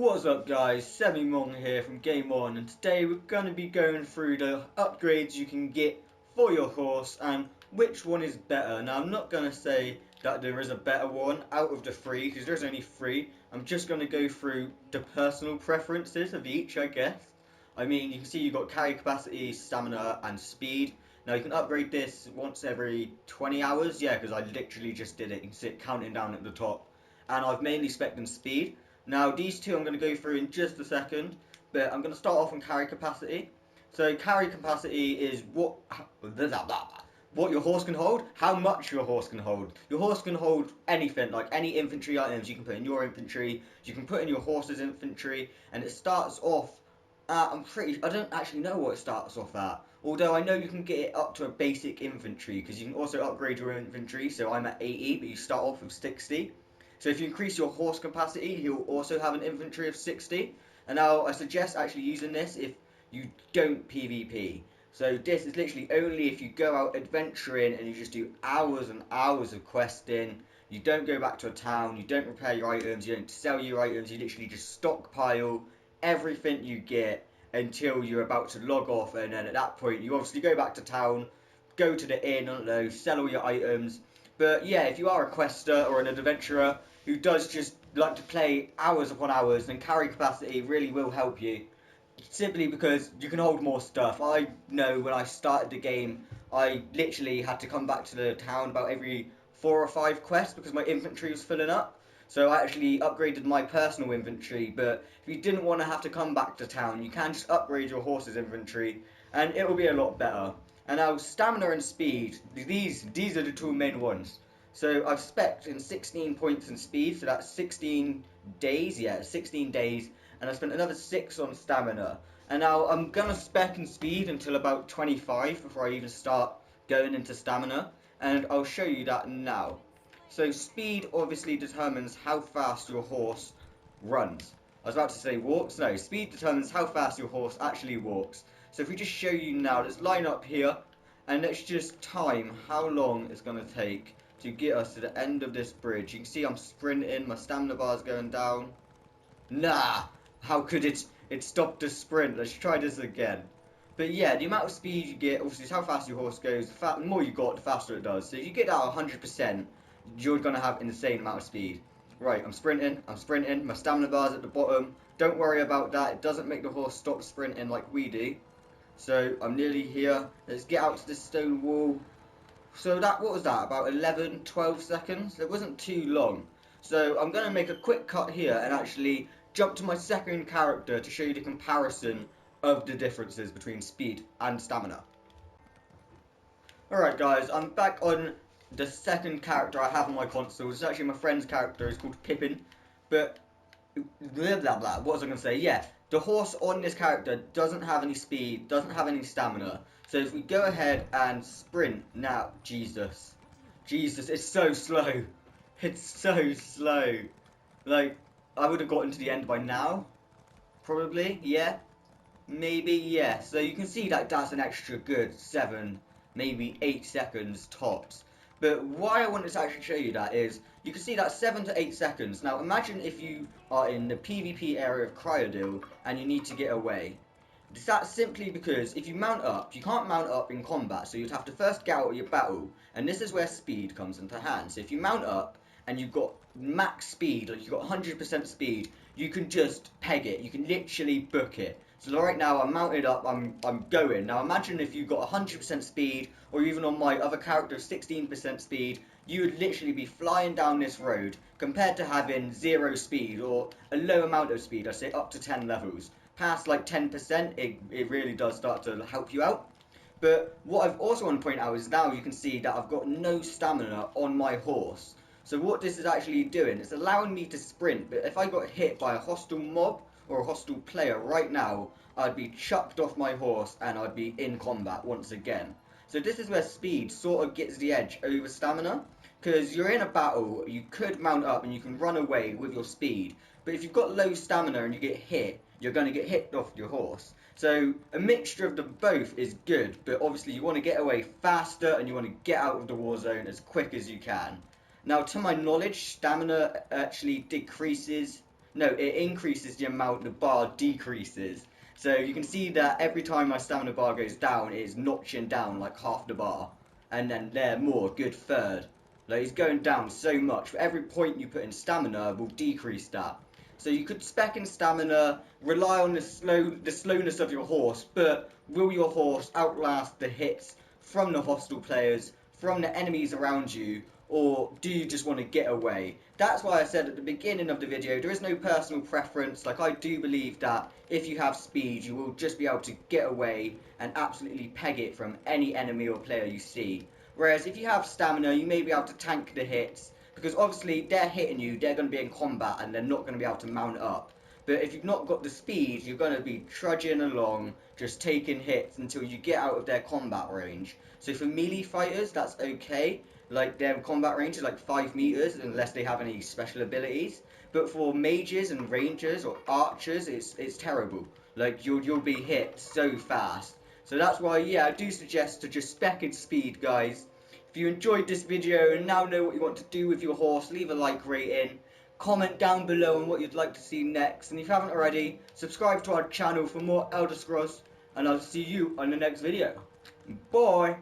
What's up guys, Semi-mong here from Game On, and today we're going to be going through the upgrades you can get for your horse and which one is better. Now I'm not going to say that there is a better one out of the three, because there's only three. I'm just going to go through the personal preferences of each, I guess. I mean, you can see you've got carry capacity, stamina and speed. Now you can upgrade this once every 20 hours, yeah, because I literally just did it. You can see it counting down at the top. And I've mainly spec'd in speed. Now these two I'm going to go through in just a second, but I'm going to start off on carry capacity. So carry capacity is what your horse can hold, how much your horse can hold. Your horse can hold anything, like any infantry items you can put in your infantry, you can put in your horse's infantry, and it starts off at, I don't actually know what it starts off at, although I know you can get it up to a basic infantry, because you can also upgrade your infantry, so I'm at 80, but you start off with 60. So if you increase your horse capacity, he'll also have an infantry of 60. And now I suggest actually using this if you don't PvP. So this is literally only if you go out adventuring and you just do hours and hours of questing. You don't go back to a town, you don't repair your items, you don't sell your items, you literally just stockpile everything you get until you're about to log off, and then at that point you obviously go back to town, go to the inn, I don't know, sell all your items. But yeah, if you are a quester or an adventurer who does just like to play hours upon hours, then carry capacity really will help you. Simply because you can hold more stuff. I know when I started the game, I literally had to come back to the town about every 4 or 5 quests because my inventory was filling up. So I actually upgraded my personal inventory, but if you didn't want to have to come back to town, you can just upgrade your horse's inventory, and it will be a lot better. And now stamina and speed, these are the two main ones. So I've spec'd in 16 points in speed, so that's 16 days, yeah, 16 days, and I spent another 6 on stamina. And now I'm gonna spec in speed until about 25 before I even start going into stamina, and I'll show you that now. So speed obviously determines how fast your horse runs. I was about to say walks, no, speed determines how fast your horse actually walks. So if we just show you now, let's line up here, and let's just time how long it's gonna take to get us to the end of this bridge. You can see I'm sprinting, my stamina bar is going down. Nah, how could it stopped the sprint? Let's try this again. But yeah, the amount of speed you get, obviously, is how fast your horse goes. The more you got, the faster it does. So if you get that 100%, you're going to have an insane amount of speed. Right, I'm sprinting, my stamina bar's at the bottom. Don't worry about that, it doesn't make the horse stop sprinting like we do. So I'm nearly here. Let's get out to this stone wall. So what was that, about 11, 12 seconds? It wasn't too long. So I'm going to make a quick cut here and actually jump to my second character to show you the comparison of the differences between speed and stamina. Alright guys, I'm back on the second character I have on my console. It's actually my friend's character, it's called Pippin. But, blah blah blah, what was I going to say? Yeah, the horse on this character doesn't have any speed, doesn't have any stamina. So if we go ahead and sprint now, Jesus, it's so slow. It's so slow. Like, I would have gotten to the end by now. Probably, yeah. Maybe, yeah. So you can see that that's an extra good 7, maybe 8 seconds tops. But why I wanted to actually show you that is, you can see that 7 to 8 seconds. Now imagine if you are in the PvP area of Cryodil and you need to get away. That's simply because if you mount up, you can't mount up in combat, so you'd have to first get out of your battle, and this is where speed comes into hand. So if you mount up and you've got max speed, like you've got 100% speed, you can just peg it, you can literally book it. So right now I'm mounted up, I'm going. Now imagine if you got 100% speed, or even on my other character 16% speed, you would literally be flying down this road, compared to having 0 speed, or a low amount of speed, I say up to 10 levels. Past like 10%, it really does start to help you out. But what I've also want to point out is now you can see that I've got no stamina on my horse. So what this is actually doing, it's allowing me to sprint, but if I got hit by a hostile mob or a hostile player right now, I'd be chucked off my horse and I'd be in combat once again. So this is where speed sort of gets the edge over stamina, because you're in a battle, you could mount up and you can run away with your speed, but if you've got low stamina and you get hit, you're going to get hit off your horse. So a mixture of the both is good, but obviously you want to get away faster and you want to get out of the war zone as quick as you can. Now to my knowledge, stamina actually decreases No, it increases the amount the bar decreases. So you can see that every time my stamina bar goes down, it's notching down like half the bar. And then there more, good third. Like it's going down so much. For every point you put in stamina will decrease that. So you could spec in stamina, rely on the slowness of your horse, but will your horse outlast the hits from the hostile players, from the enemies around you, or do you just want to get away? That's why I said at the beginning of the video, there is no personal preference. Like, I do believe that if you have speed, you will just be able to get away and absolutely peg it from any enemy or player you see. Whereas if you have stamina, you may be able to tank the hits, because obviously they're hitting you, they're going to be in combat, and they're not going to be able to mount up. But if you've not got the speed, you're going to be trudging along, just taking hits until you get out of their combat range. So for melee fighters, that's okay. Like, their combat range is like 5 meters, unless they have any special abilities. But for mages and rangers or archers, it's terrible. Like, you'll be hit so fast. So that's why, yeah, I do suggest to just spec in speed, guys. If you enjoyed this video and now know what you want to do with your horse, leave a like rating. Comment down below on what you'd like to see next. And if you haven't already, subscribe to our channel for more Elder Scrolls. And I'll see you on the next video. Bye!